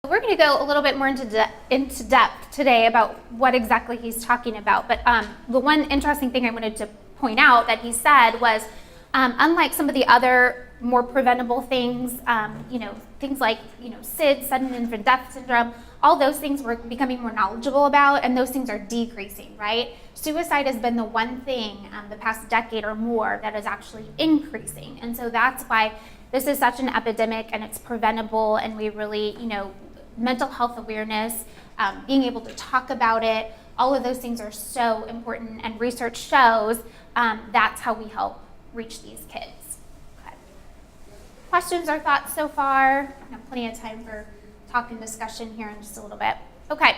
We're going to go a little bit more into depth today about what exactly he's talking about. But the one interesting thing I wanted to point out that he said was, unlike some of the other more preventable things, things like SIDS, sudden infant death syndrome, all those things we're becoming more knowledgeable about, and those things are decreasing, right? Suicide has been the one thing the past decade or more that is actually increasing, and so that's why this is such an epidemic, and it's preventable, and we really, mental health awareness, being able to talk about it, all of those things are so important, and research shows that's how we help reach these kids. Okay. Questions or thoughts so far? I have plenty of time for talk and discussion here in just a little bit. Okay.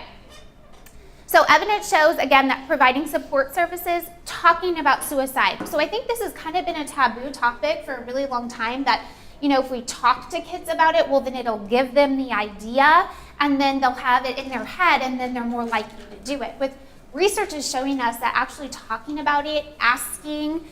So evidence shows, again, that providing support services, talking about suicide. So I think this has kind of been a taboo topic for a really long time, that if we talk to kids about it, well, then it'll give them the idea, and then they'll have it in their head, and then they're more likely to do it. But research is showing us that actually talking about it, asking,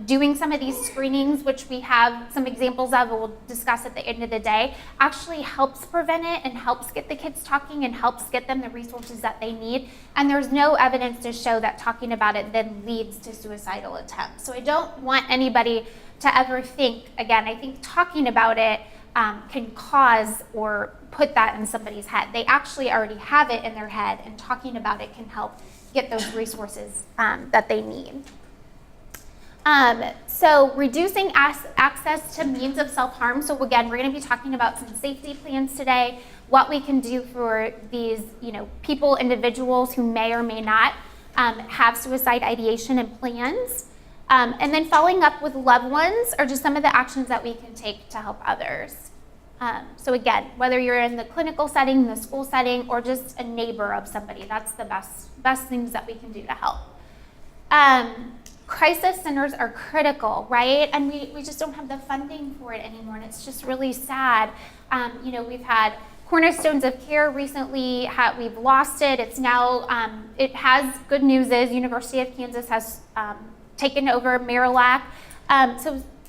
doing some of these screenings, which we have some examples of, and we'll discuss at the end of the day, actually helps prevent it and helps get the kids talking and helps get them the resources that they need. And there's no evidence to show that talking about it then leads to suicidal attempts. So I don't want anybody to ever think, again, I think talking about it can cause or put that in somebody's head. They actually already have it in their head, and talking about it can help get those resources that they need. So reducing access to means of self-harm. So again, we're going to be talking about some safety plans today, what we can do for these, people, individuals who may or may not have suicide ideation and plans. And then following up with loved ones are just some of the actions that we can take to help others. So again, whether you're in the clinical setting, the school setting, or just a neighbor of somebody, that's the best things that we can do to help. Crisis centers are critical, right? And we just don't have the funding for it anymore, and it's just really sad. We've had Cornerstones of Care recently, we've lost it. It's now, it has, good news is University of Kansas has taken over Marillac.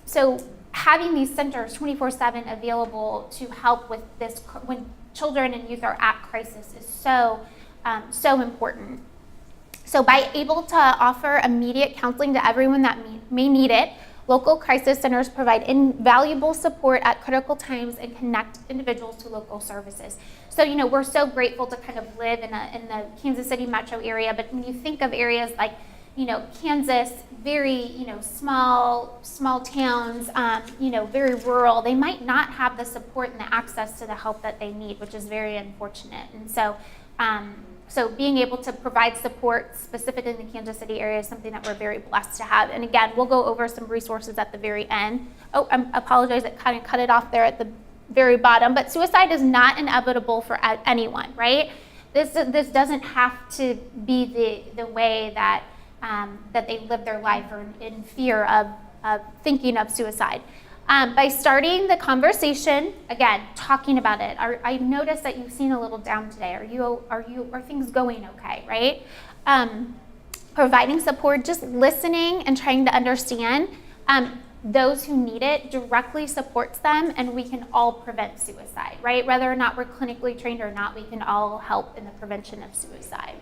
So having these centers 24/7 available to help with this when children and youth are at crisis is so important. So by able to offer immediate counseling to everyone that may need it, local crisis centers provide invaluable support at critical times and connect individuals to local services. So, we're so grateful to kind of live in the Kansas City metro area, but when you think of areas like, Kansas, very, small towns, very rural, they might not have the support and the access to the help that they need, which is very unfortunate. And so, so being able to provide support specific in the Kansas City area is something that we're very blessed to have. And again, we'll go over some resources at the very end. Oh, I apologize, I kind of cut it off there at the very bottom, but suicide is not inevitable for anyone, right? This doesn't have to be the way that they live their life or in fear of thinking of suicide. By starting the conversation, again, talking about it. I noticed that you've seen a little down today. Are things going okay, right? Providing support, just listening and trying to understand those who need it directly supports them, and we can all prevent suicide, right? Whether or not we're clinically trained or not, we can all help in the prevention of suicide.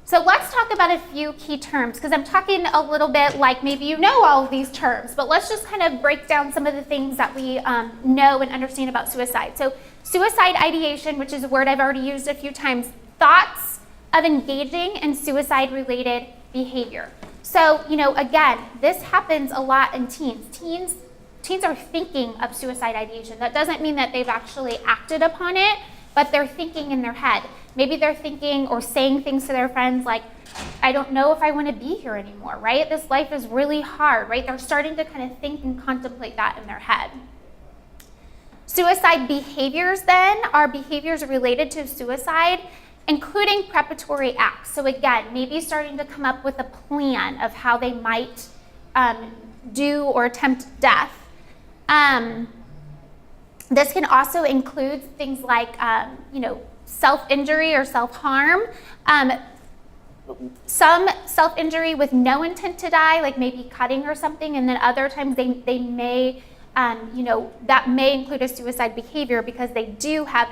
So let's talk about a few key terms, because I'm talking a little bit like maybe you know all of these terms, but let's just kind of break down some of the things that we know and understand about suicide. So suicide ideation, which is a word I've already used a few times, thoughts of engaging in suicide-related behavior. So, again, this happens a lot in teens. Teens are thinking of suicide ideation. That doesn't mean that they've actually acted upon it, but they're thinking in their head. Maybe they're thinking or saying things to their friends like, I don't know if I want to be here anymore, right? This life is really hard, right? They're starting to kind of think and contemplate that in their head. Suicide behaviors then are behaviors related to suicide, including preparatory acts. So again, maybe starting to come up with a plan of how they might do or attempt death. This can also include things like, self-injury or self-harm. Some self-injury with no intent to die, like maybe cutting or something, and then other times they may that may include a suicide behavior because they do have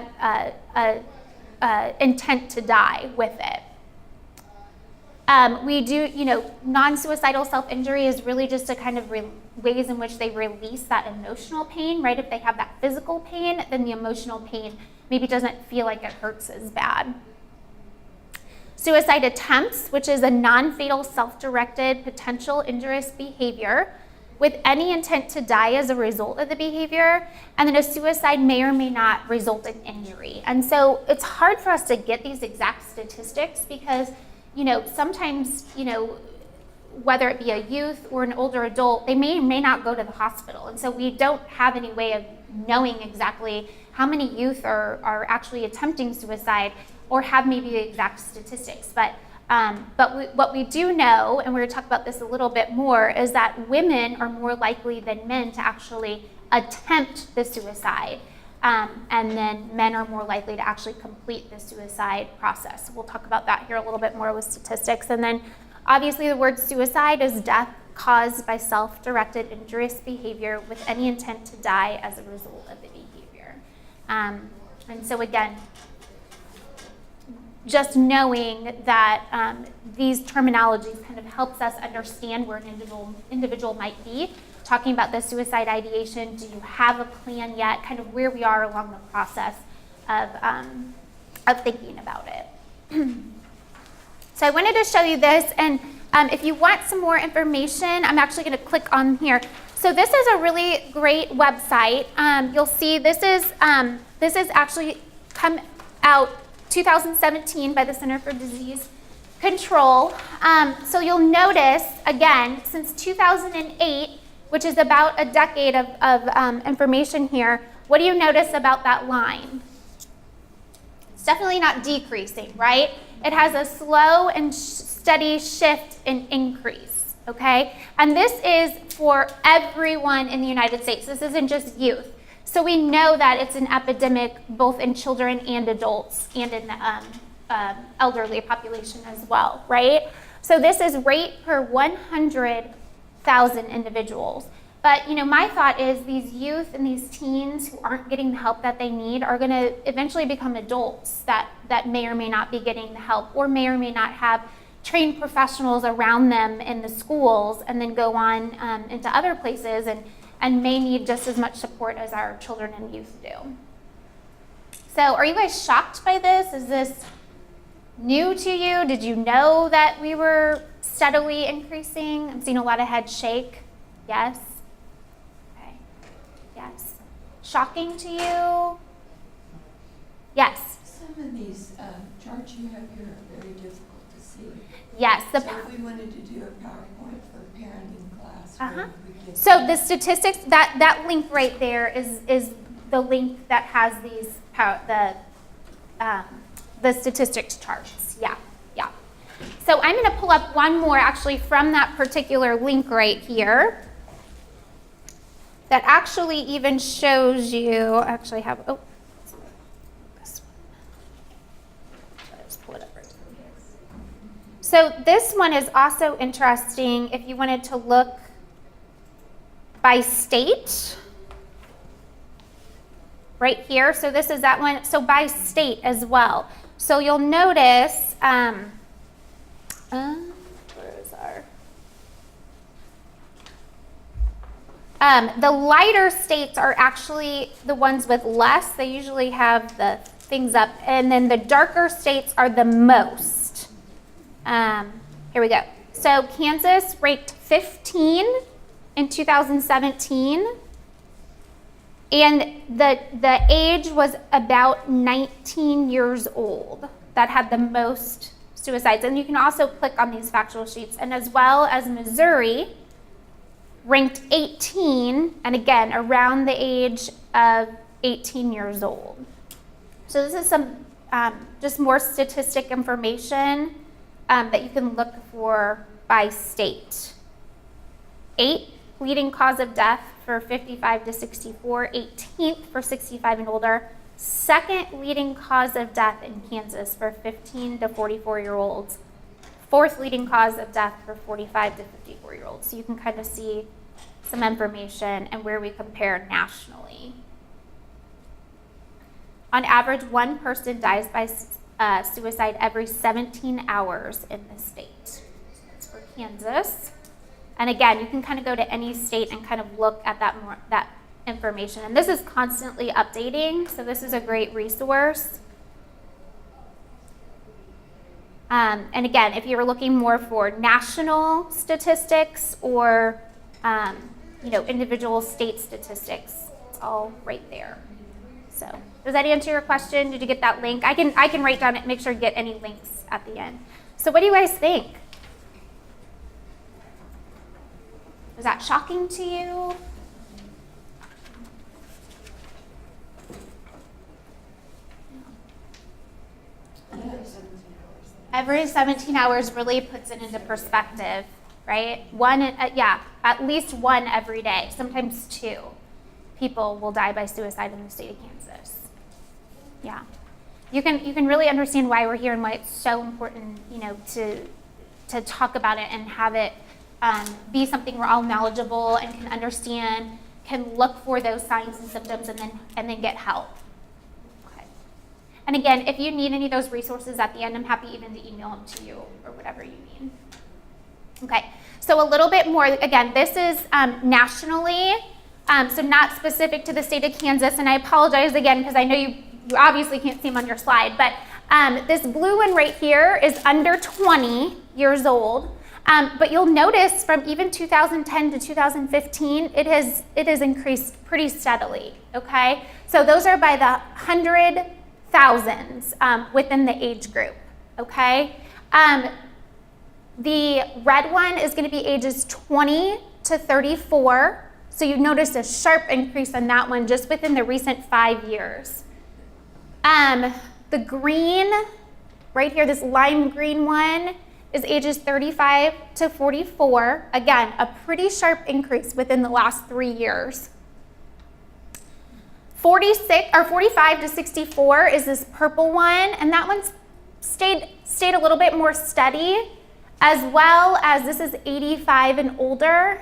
a intent to die with it. We do, non-suicidal self-injury is really just a kind of ways in which they release that emotional pain, right? If they have that physical pain, then the emotional pain maybe doesn't feel like it hurts as bad. Suicide attempts, which is a non-fatal self-directed potential injurious behavior with any intent to die as a result of the behavior, and then a suicide may or may not result in injury. And so it's hard for us to get these exact statistics because, sometimes, whether it be a youth or an older adult, they may or may not go to the hospital. And so we don't have any way of knowing exactly how many youth are actually attempting suicide or have maybe the exact statistics. But what we do know, and we're going to talk about this a little bit more, is that women are more likely than men to actually attempt the suicide. And then men are more likely to actually complete the suicide process. We'll talk about that here a little bit more with statistics. And then obviously the word suicide is death caused by self-directed injurious behavior with any intent to die as a result of the behavior. And so again, just knowing that these terminologies kind of helps us understand where an individual might be. Talking about the suicide ideation, do you have a plan yet? Kind of where we are along the process of thinking about it. So I wanted to show you this, and if you want some more information, I'm actually going to click on here. So this is a really great website. You'll see this is actually come out 2017 by the Center for Disease Control. So you'll notice, again, since 2008, which is about a decade of information here, what do you notice about that line? It's definitely not decreasing, right? It has a slow and steady shift and increase, okay? And this is for everyone in the United States. This isn't just youth. So we know that it's an epidemic both in children and adults and in the elderly population as well, right? So this is rate per 100,000 individuals. But my thought is these youth and these teens who aren't getting the help that they need are going to eventually become adults that may or may not be getting the help or may or may not have trained professionals around them in the schools and then go on into other places and may need just as much support as our children and youth do. So are you guys shocked by this? Is this new to you? Did you know that we were steadily increasing? I'm seeing a lot of heads shake. Yes? Okay. Yes. Shocking to you? Yes? Some of these charts you have here are very difficult to see. Yes. So if we wanted to do a PowerPoint for parenting class, Uh-huh. we could So the statistics, that link right there is the link that has these the statistics charts. Yeah. So I'm going to pull up one more actually from that particular link right here that actually even shows you. Actually have this one. I'll just pull it up right here. So this one is also interesting if you wanted to look by state, right here. So this is that one. So by state as well. So you'll notice, where is our? The lighter states are actually the ones with less. They usually have the things up, and then the darker states are the most. Here we go. So Kansas ranked 15 in 2017, and the age was about 19 years old that had the most suicides. And you can also click on these factual sheets. And as well as Missouri ranked 18, and again around the age of 18 years old. So this is some just more statistic information that you can look for by state. 8th leading cause of death for 55 to 64, 18th for 65 and older, 2nd leading cause of death in Kansas for 15 to 44-year-olds, 4th leading cause of death for 45 to 54-year-olds. So you can kind of see some information and where we compare nationally. On average, one person dies by suicide every 17 hours in the state. That's for Kansas. And again, you can kind of go to any state and kind of look at that information. And this is constantly updating, so this is a great resource. And again, if you're looking more for national statistics or individual state statistics, it's all right there. So does that answer your question? Did you get that link? I can write down it, make sure you get any links at the end. So what do you guys think? Was that shocking to you? Every 17 hours really puts it into perspective, right? At least one every day, sometimes two people will die by suicide in the state of Kansas. Yeah. You can really understand why we're here and why it's so important, to talk about it and have it be something we're all knowledgeable and can understand, can look for those signs and symptoms and then get help. And again, if you need any of those resources at the end, I'm happy even to email them to you or whatever you need. Okay, so a little bit more, again, this is nationally, so not specific to the state of Kansas, and I apologize again because I know you obviously can't see them on your slide, but this blue one right here is under 20 years old, but you'll notice from even 2010 to 2015, it has increased pretty steadily, okay? So those are by the 100,000s within the age group, okay? The red one is going to be ages 20 to 34, so you've noticed a sharp increase on that one just within the recent 5 years. The green, right here, this lime green one, is ages 35 to 44. Again, a pretty sharp increase within the last 3 years. 45 to 64 is this purple one, and that one's stayed a little bit more steady, as well as this is 85 and older.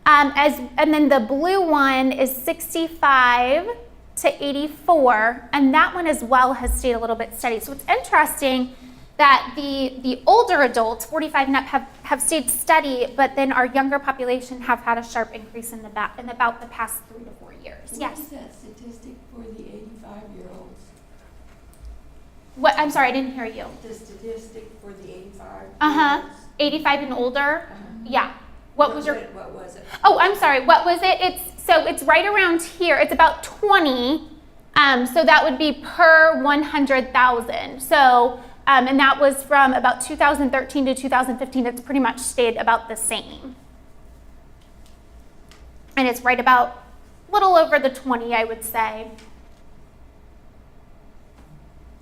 And then the blue one is 65 to 84, and that one as well has stayed a little bit steady. So it's interesting that the older adults, 45 and up, have stayed steady, but then our younger population have had a sharp increase in about the past 3 to 4 years. Yes? What is that statistic for the 85-year-olds? What? I'm sorry, I didn't hear you. The statistic for the 85-year-olds? 85 and older? Yeah. What was it? Oh, I'm sorry. What was it? It's right around here. It's about 20. So that would be per 100,000. So, and that was from about 2013 to 2015. It's pretty much stayed about the same. And it's right about a little over the 20, I would say.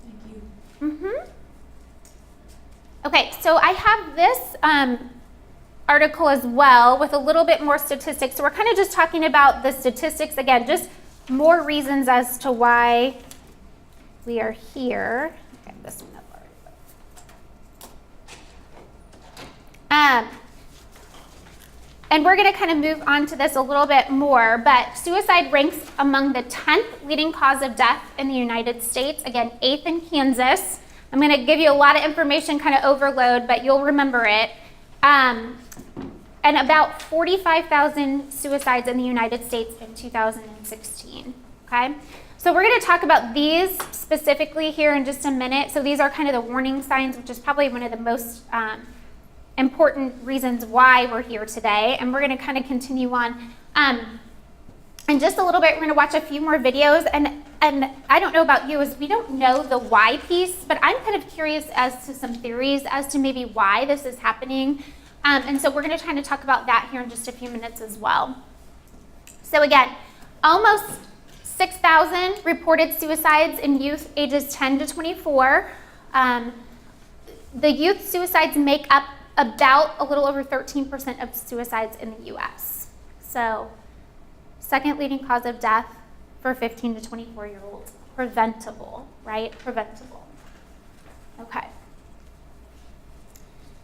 Thank you. Mm-hmm. Okay, so I have this article as well with a little bit more statistics. So we're kind of just talking about the statistics again, just more reasons as to why we are here. Okay, this one up already. And we're going to kind of move on to this a little bit more, but suicide ranks among the 10th leading cause of death in the United States. Again, 8th in Kansas. I'm going to give you a lot of information, kind of overload, but you'll remember it. And about 45,000 suicides in the United States in 2016, okay? So we're going to talk about these specifically here in just a minute. So these are kind of the warning signs, which is probably one of the most important reasons why we're here today. And we're going to kind of continue on. In just a little bit, we're going to watch a few more videos. And I don't know about you, as we don't know the why piece, but I'm kind of curious as to some theories as to maybe why this is happening. And so we're going to kind of talk about that here in just a few minutes as well. So again, almost 6,000 reported suicides in youth ages 10 to 24. The youth suicides make up about a little over 13% of suicides in the U.S. So second leading cause of death for 15 to 24-year-olds. Preventable, right? Preventable. Okay.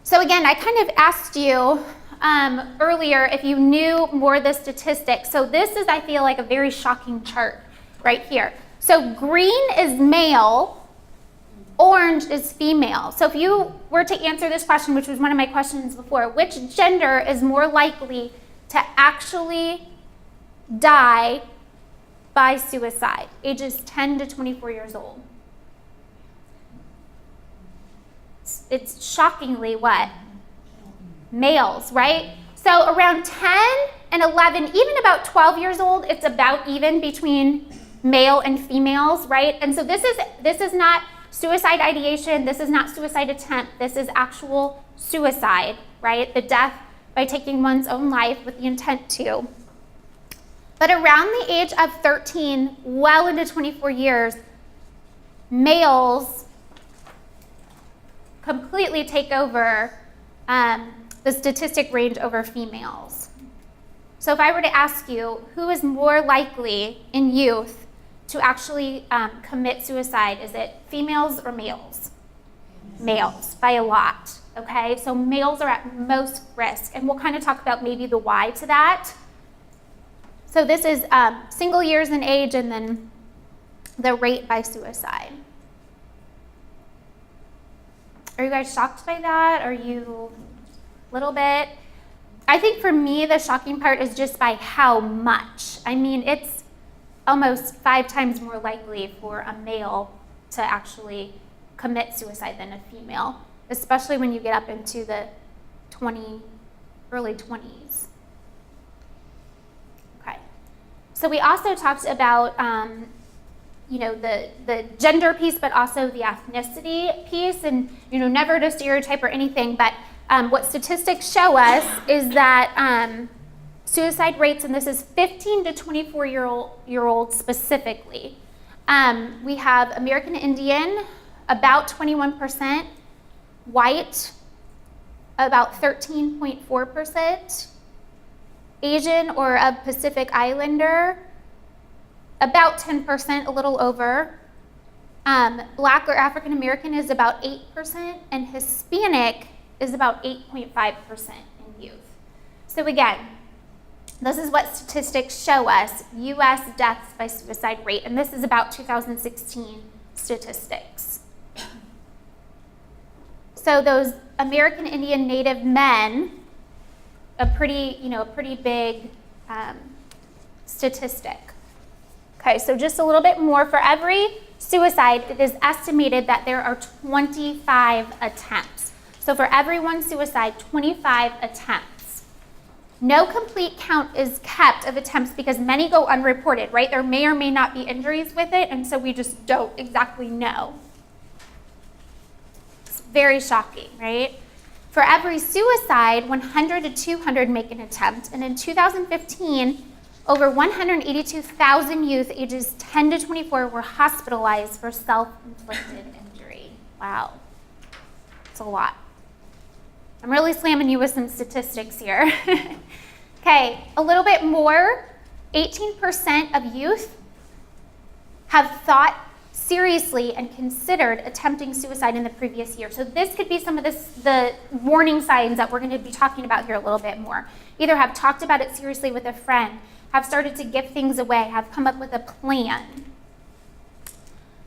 So again, I kind of asked you earlier if you knew more of the statistics. So this is, I feel like, a very shocking chart right here. So green is male, orange is female. So if you were to answer this question, which was one of my questions before, which gender is more likely to actually die by suicide, ages 10 to 24 years old? It's shockingly what? Males, right? So around 10 and 11, even about 12 years old, it's about even between male and females, right? And so this is not suicide ideation, this is not suicide attempt, this is actual suicide, right? The death by taking one's own life with the intent to. But around the age of 13, well into 24 years, males completely take over the statistic range over females. So if I were to ask you, who is more likely in youth to actually commit suicide? Is it females or males? Males, by a lot, okay? So males are at most risk, and we'll kind of talk about maybe the why to that. So this is single years in age and then the rate by suicide. Are you guys shocked by that? Are you a little bit? I think for me, the shocking part is just by how much. I mean, it's almost 5 times more likely for a male to actually commit suicide than a female, especially when you get up into the early 20s. Okay. So we also talked about the gender piece, but also the ethnicity piece, and never to stereotype or anything, but what statistics show us is that suicide rates, and this is 15 to 24-year-old specifically. We have American Indian, about 21%, white, about 13.4%, Asian or a Pacific Islander, about 10%, a little over. Black or African American is about 8%, and Hispanic is about 8.5% in youth. So again, this is what statistics show us, U.S. deaths by suicide rate, and this is about 2016 statistics. So those American Indian Native men, a pretty big statistic. Okay, so just a little bit more. For every suicide, it is estimated that there are 25 attempts. So for every one suicide, 25 attempts. No complete count is kept of attempts because many go unreported, right? There may or may not be injuries with it, and so we just don't exactly know. It's very shocking, right? For every suicide, 100 to 200 make an attempt, and in 2015, over 182,000 youth ages 10 to 24 were hospitalized for self-inflicted injury. Wow, it's a lot. I'm really slamming you with some statistics here. Okay, a little bit more. 18% of youth have thought seriously and considered attempting suicide in the previous year. So this could be some of the warning signs that we're going to be talking about here a little bit more. Either have talked about it seriously with a friend, have started to give things away, have come up with a plan.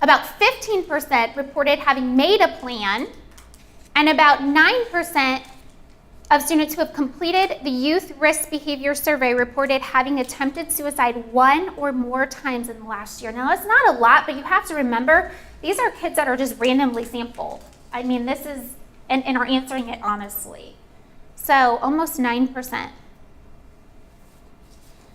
About 15% reported having made a plan, and about 9% of students who have completed the Youth Risk Behavior Survey reported having attempted suicide 1 or more times in the last year. Now, it's not a lot, but you have to remember, these are kids that are just randomly sampled. I mean, this is, and are answering it honestly. So almost 9%.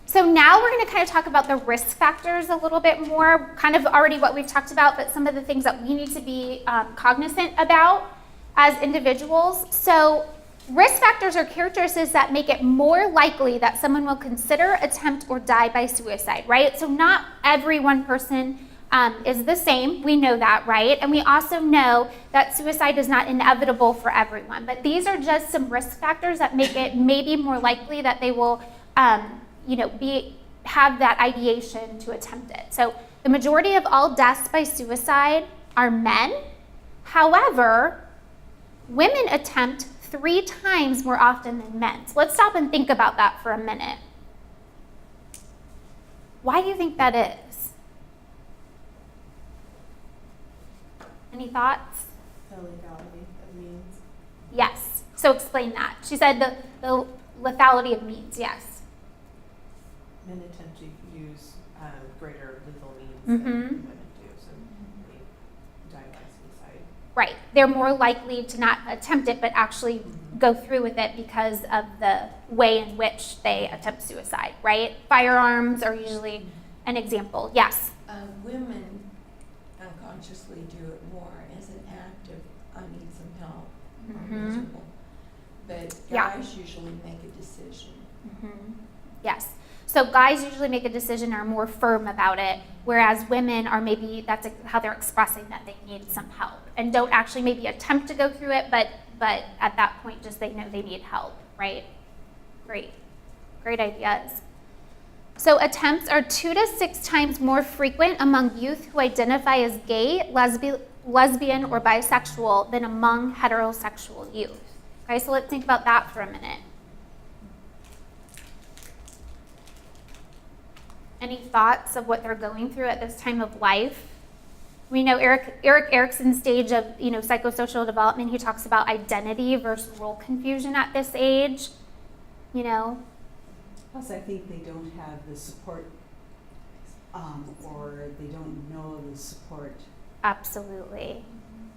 So now we're going to kind of talk about the risk factors a little bit more, kind of already what we've talked about, but some of the things that we need to be cognizant about as individuals. So risk factors are characteristics that make it more likely that someone will consider, attempt, or die by suicide, right? So not every one person is the same. We know that, right? And we also know that suicide is not inevitable for everyone. But these are just some risk factors that make it maybe more likely that they will have that ideation to attempt it. So the majority of all deaths by suicide are men. However, women attempt 3 times more often than men. So let's stop and think about that for a minute. Why do you think that is? Any thoughts? The legality of means. Yes. So explain that. She said the lethality of means, yes. Men tend to use greater lethal means Mhm. than women do, so they die by suicide. Right. They're more likely to not attempt it, but actually go through with it because of the way in which they attempt suicide, right? Firearms are usually an example. Yes. Women unconsciously do it more as an act of, I need some help, Mhm. I'm miserable. But Yeah. guys usually make a decision. Yes. So guys usually make a decision, are more firm about it, whereas women are maybe, that's how they're expressing that they need some help and don't actually maybe attempt to go through it, but at that point just they know they need help, right? Great ideas. So attempts are 2 to 6 times more frequent among youth who identify as gay, lesbian, or bisexual than among heterosexual youth. Okay, so let's think about that for a minute. Any thoughts of what they're going through at this time of life? We know Erik Erikson's stage of psychosocial development. He talks about identity versus role confusion at this age. Plus, I think they don't have the support, or they don't know the support. Absolutely.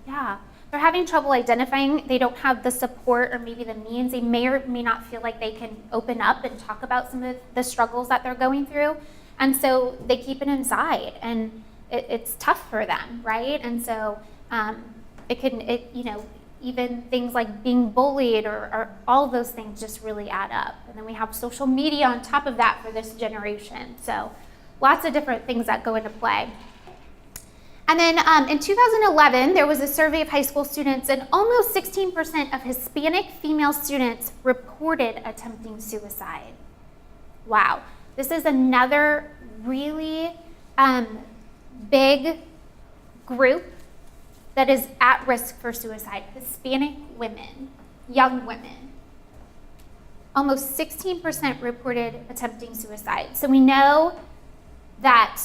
Yeah. They're having trouble identifying. They don't have the support or maybe the means. They may or may not feel like they can open up and talk about some of the struggles that they're going through. And so they keep it inside, and it's tough for them, right? And so even things like being bullied or all those things just really add up. And then we have social media on top of that for this generation. So lots of different things that go into play. And then in 2011, there was a survey of high school students, and almost 16% of Hispanic female students reported attempting suicide. Wow. This is another really big group that is at risk for suicide. Hispanic women, young women. Almost 16% reported attempting suicide. So we know that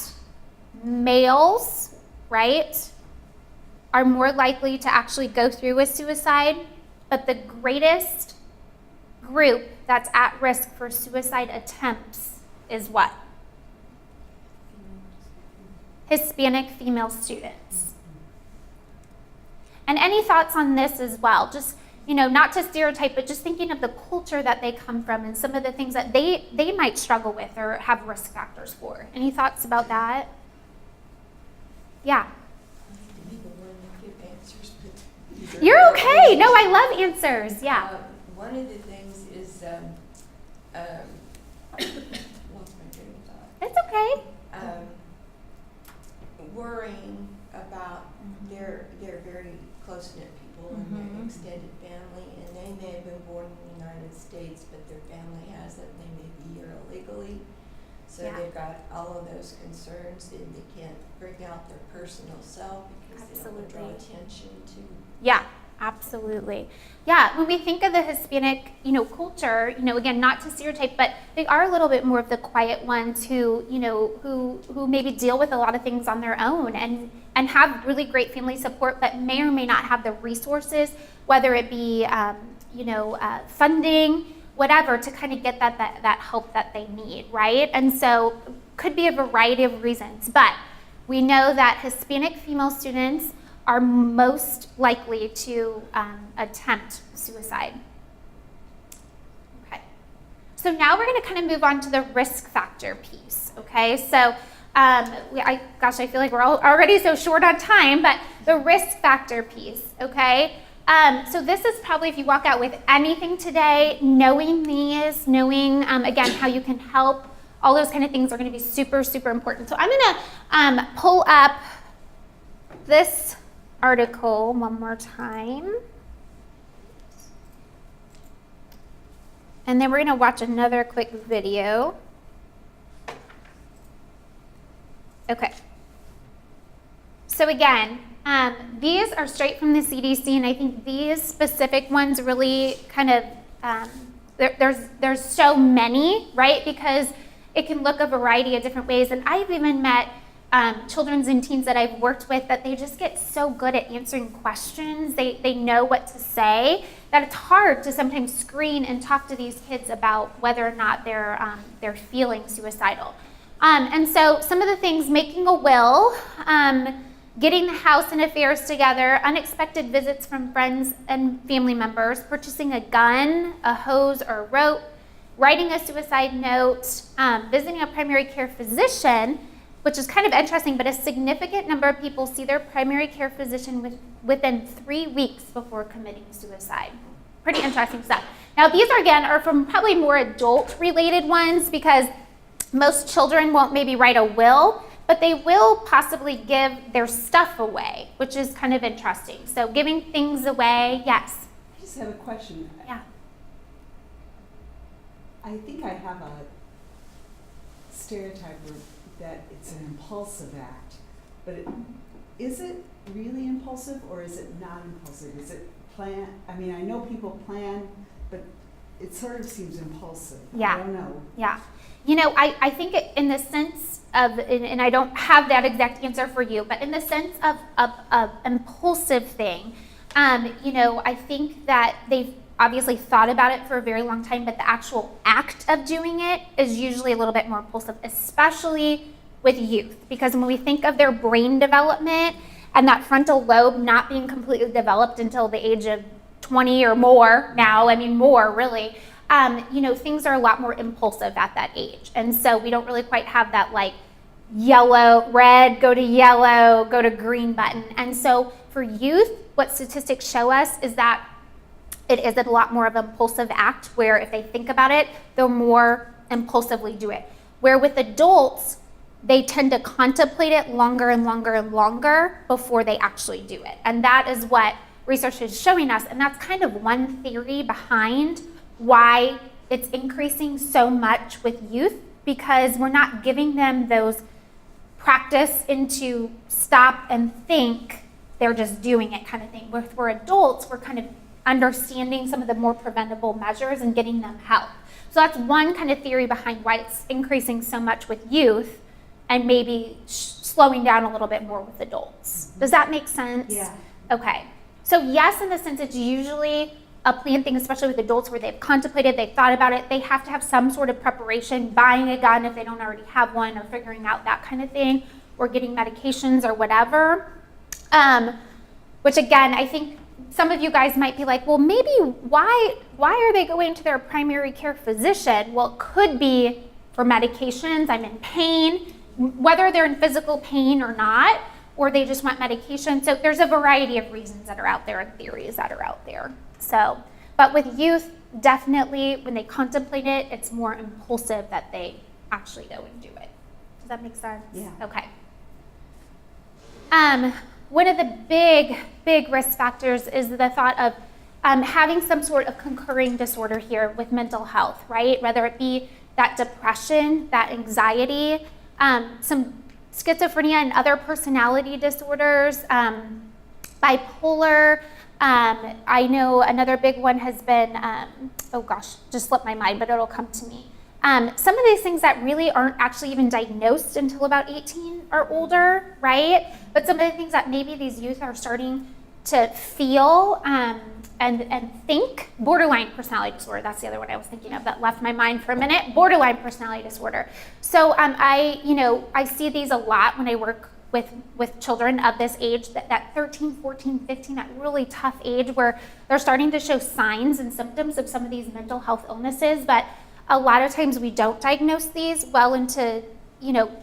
males, right, are more likely to actually go through with suicide, but the greatest group that's at risk for suicide attempts is what? Hispanic female students. And any thoughts on this as well? Just, not to stereotype, but just thinking of the culture that they come from and some of the things that they might struggle with or have risk factors for. Any thoughts about that? Yeah. I hate to be the one to give answers, but these are You're very okay. easy. No, I love answers. Yeah. One of the things is, lost my train of thought. It's okay. Worrying about their very close-knit people and their extended family, and they may have been born in the United States, but their family hasn't, and they may be here illegally. So Yeah. they've got all of those concerns, and they can't bring out their personal self because they don't want to draw Absolutely. attention to. Yeah, absolutely. Yeah, when we think of the Hispanic, culture, again, not to stereotype, but they are a little bit more of the quiet ones who maybe deal with a lot of things on their own and have really great family support, but may or may not have the resources, whether it be, funding, whatever, to kind of get that help that they need, right? And so could be a variety of reasons, but we know that Hispanic female students are most likely to attempt suicide. Okay. So now we're going to kind of move on to the risk factor piece. Okay. So I feel like we're already so short on time, but the risk factor piece. Okay. So this is probably, if you walk out with anything today, knowing these, knowing again how you can help, all those kind of things are going to be super, super important. So I'm going to pull up this article one more time. And then we're going to watch another quick video. Okay. So again, These are straight from the CDC, and I think these specific ones really kind of, there's so many, right? Because it can look a variety of different ways. And I've even met children and teens that I've worked with that they just get so good at answering questions. They know what to say, that it's hard to sometimes screen and talk to these kids about whether or not they're feeling suicidal. And so some of the things: making a will, getting the house and affairs together, unexpected visits from friends and family members, purchasing a gun, a hose, or a rope, writing a suicide note, visiting a primary care physician, which is kind of interesting, but a significant number of people see their primary care physician within 3 weeks before committing suicide. Pretty interesting stuff. Now, these are from probably more adult-related ones, because most children won't maybe write a will, but they will possibly give their stuff away, which is kind of interesting. So giving things away, yes. I just have a question. Yeah. I think I have a stereotype that it's an impulsive act, but is it really impulsive, or is it not impulsive? Is it plan? I mean, I know people plan, but it sort of seems impulsive. Yeah. I don't know. Yeah. You know, I think in the sense of, and I don't have that exact answer for you, but in the sense of impulsive thing, you know, I think that they've obviously thought about it for a very long time, but the actual act of doing it is usually a little bit more impulsive, especially with youth, because when we think of their brain development and that frontal lobe not being completely developed until the age of 20 or more now, I mean more really, you know, things are a lot more impulsive at that age. And so we don't really quite have that like red, go to yellow, go to green button. And so for youth, what statistics show us is that it is a lot more of an impulsive act, where if they think about it, they'll more impulsively do it. Where with adults, they tend to contemplate it longer and longer and longer before they actually do it. And that is what research is showing us. And that's kind of one theory behind why it's increasing so much with youth, because we're not giving them those practice into stop and think, they're just doing it kind of thing. Where for adults, we're kind of understanding some of the more preventable measures and getting them help. So that's one kind of theory behind why it's increasing so much with youth and maybe slowing down a little bit more with adults. Does that make sense? Yeah. Okay. So yes, in the sense it's usually a planned thing, especially with adults, where they've contemplated, they've thought about it, they have to have some sort of preparation, buying a gun if they don't already have one, or figuring out that kind of thing, or getting medications or whatever. Which again, I think some of you guys might be like, well, maybe why are they going to their primary care physician? Well, it could be for medications. I'm in pain, whether they're in physical pain or not, or they just want medication. So there's a variety of reasons that are out there and theories that are out there. So, but with youth, definitely when they contemplate it, it's more impulsive that they actually go and do it. Does that make sense? Yeah. Okay. One of the big risk factors is the thought of having some sort of concurring disorder here with mental health, right? Whether it be that depression, that anxiety, some schizophrenia and other personality disorders, bipolar. I know another big one has been, oh gosh, just slipped my mind, but it'll come to me. Some of these things that really aren't actually even diagnosed until about 18 or older, right? But some of the things that maybe these youth are starting to feel and think. Borderline personality disorder, that's the other one I was thinking of that left my mind for a minute. Borderline personality disorder. So I see these a lot when I work with children of this age, that 13, 14, 15, that really tough age where they're starting to show signs and symptoms of some of these mental health illnesses, but a lot of times we don't diagnose these well into,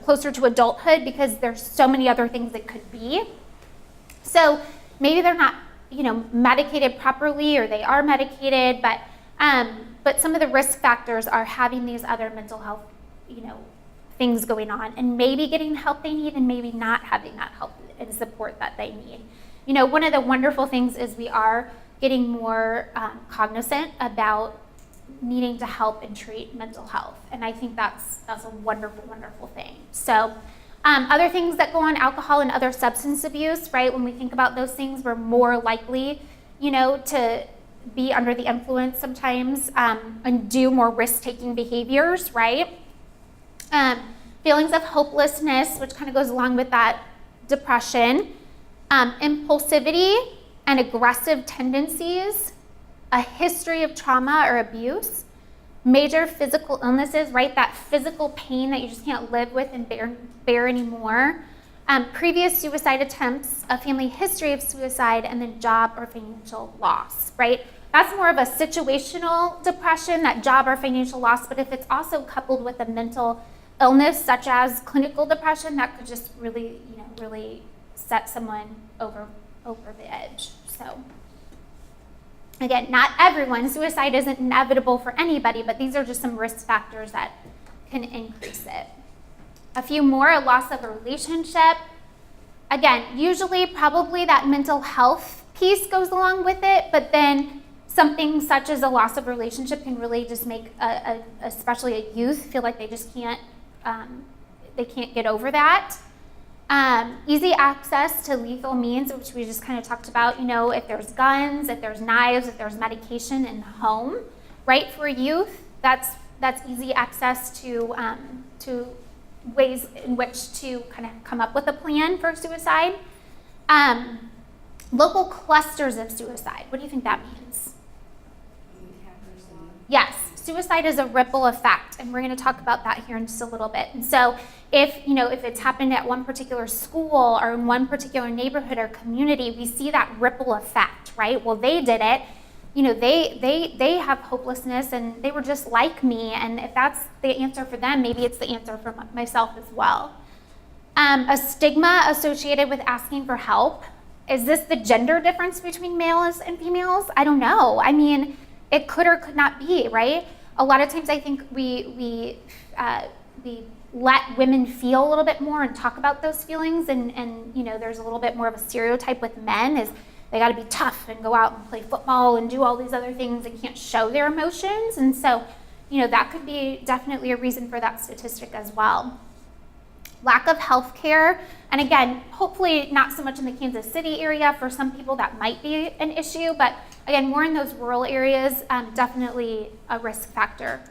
closer to adulthood, because there's so many other things it could be. So maybe they're not, medicated properly, or they are medicated, but some of the risk factors are having these other mental health, things going on, and maybe getting the help they need, and maybe not having that help and support that they need. One of the wonderful things is we are getting more cognizant about needing to help and treat mental health, and I think that's a wonderful, wonderful thing. So Other things that go on, alcohol and other substance abuse, right? When we think about those things, we're more likely, to be under the influence sometimes and do more risk-taking behaviors, right? Feelings of hopelessness, which kind of goes along with that depression, impulsivity and aggressive tendencies, a history of trauma or abuse, major physical illnesses, right? That physical pain that you just can't live with and bear anymore. Previous suicide attempts, a family history of suicide, and then job or financial loss, right? That's more of a situational depression, that job or financial loss, but if it's also coupled with a mental illness such as clinical depression, that could just really, really set someone over the edge. So again, not everyone, suicide isn't inevitable for anybody, but these are just some risk factors that can increase it. A few more, a loss of a relationship. Again, usually probably that mental health piece goes along with it, but then something such as a loss of relationship can really just make especially a youth feel like they just can't get over that. Easy access to lethal means, which we just kind of talked about, if there's guns, if there's knives, if there's medication in the home, right? For youth, that's easy access to ways in which to kind of come up with a plan for suicide. Local clusters of suicide, what do you think that means? Yes, suicide is a ripple effect, and we're going to talk about that here in just a little bit. And so if it's happened at one particular school or in one particular neighborhood or community, we see that ripple effect, right? Well, they did it. They have hopelessness and they were just like me, and if that's the answer for them, maybe it's the answer for myself as well. A stigma associated with asking for help. Is this the gender difference between males and females? I don't know. I mean, it could or could not be, right? A lot of times I think we let women feel a little bit more and talk about those feelings, and there's a little bit more of a stereotype with men is they got to be tough and go out and play football and do all these other things. They can't show their emotions, and so that could be definitely a reason for that statistic as well. Lack of health care, and again, hopefully not so much in the Kansas City area. For some people that might be an issue, but again, more in those rural areas, definitely a risk factor.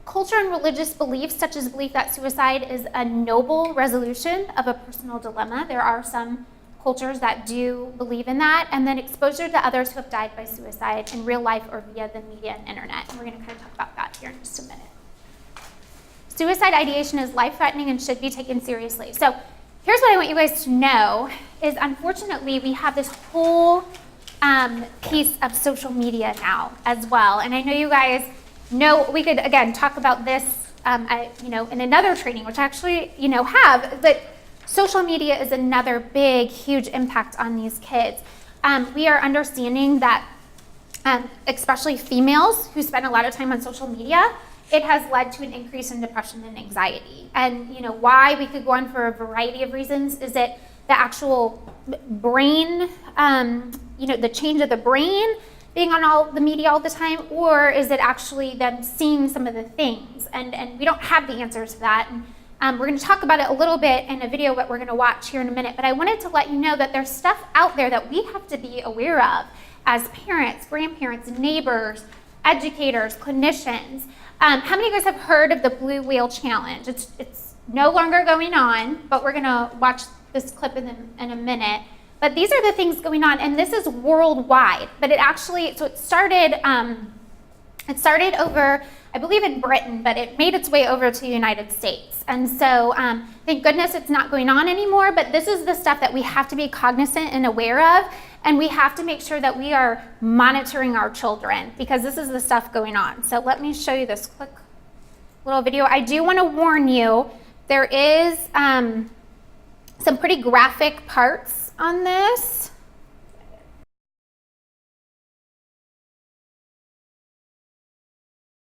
Culture and religious beliefs, such as belief that suicide is a noble resolution of a personal dilemma. There are some cultures that do believe in that. And then exposure to others who have died by suicide in real life or via the media and internet. And we're going to kind of talk about that here in just a minute. Suicide ideation is life-threatening and should be taken seriously. So here's what I want you guys to know is, unfortunately, we have this whole piece of social media now as well. And I know you guys know, we could, again, talk about this in another training, which I actually, have, but social media is another big, huge impact on these kids. We are understanding that, especially females who spend a lot of time on social media, it has led to an increase in depression and anxiety. And why? We could go on for a variety of reasons. Is it the actual brain, the change of the brain being on all the media all the time, or is it actually them seeing some of the things? And we don't have the answers to that. And we're going to talk about it a little bit in a video that we're going to watch here in a minute. But I wanted to let you know that there's stuff out there that we have to be aware of as parents, grandparents, neighbors, educators, clinicians. How many of you guys have heard of the Blue Whale Challenge? It's no longer going on, but we're going to watch this clip in a minute. But these are the things going on, and this is worldwide. But it started over, I believe, in Britain, but it made its way over to the United States. And so thank goodness it's not going on anymore, but this is the stuff that we have to be cognizant and aware of, and we have to make sure that we are monitoring our children, because this is the stuff going on. So let me show you this quick little video. I do want to warn you, there is some pretty graphic parts on this.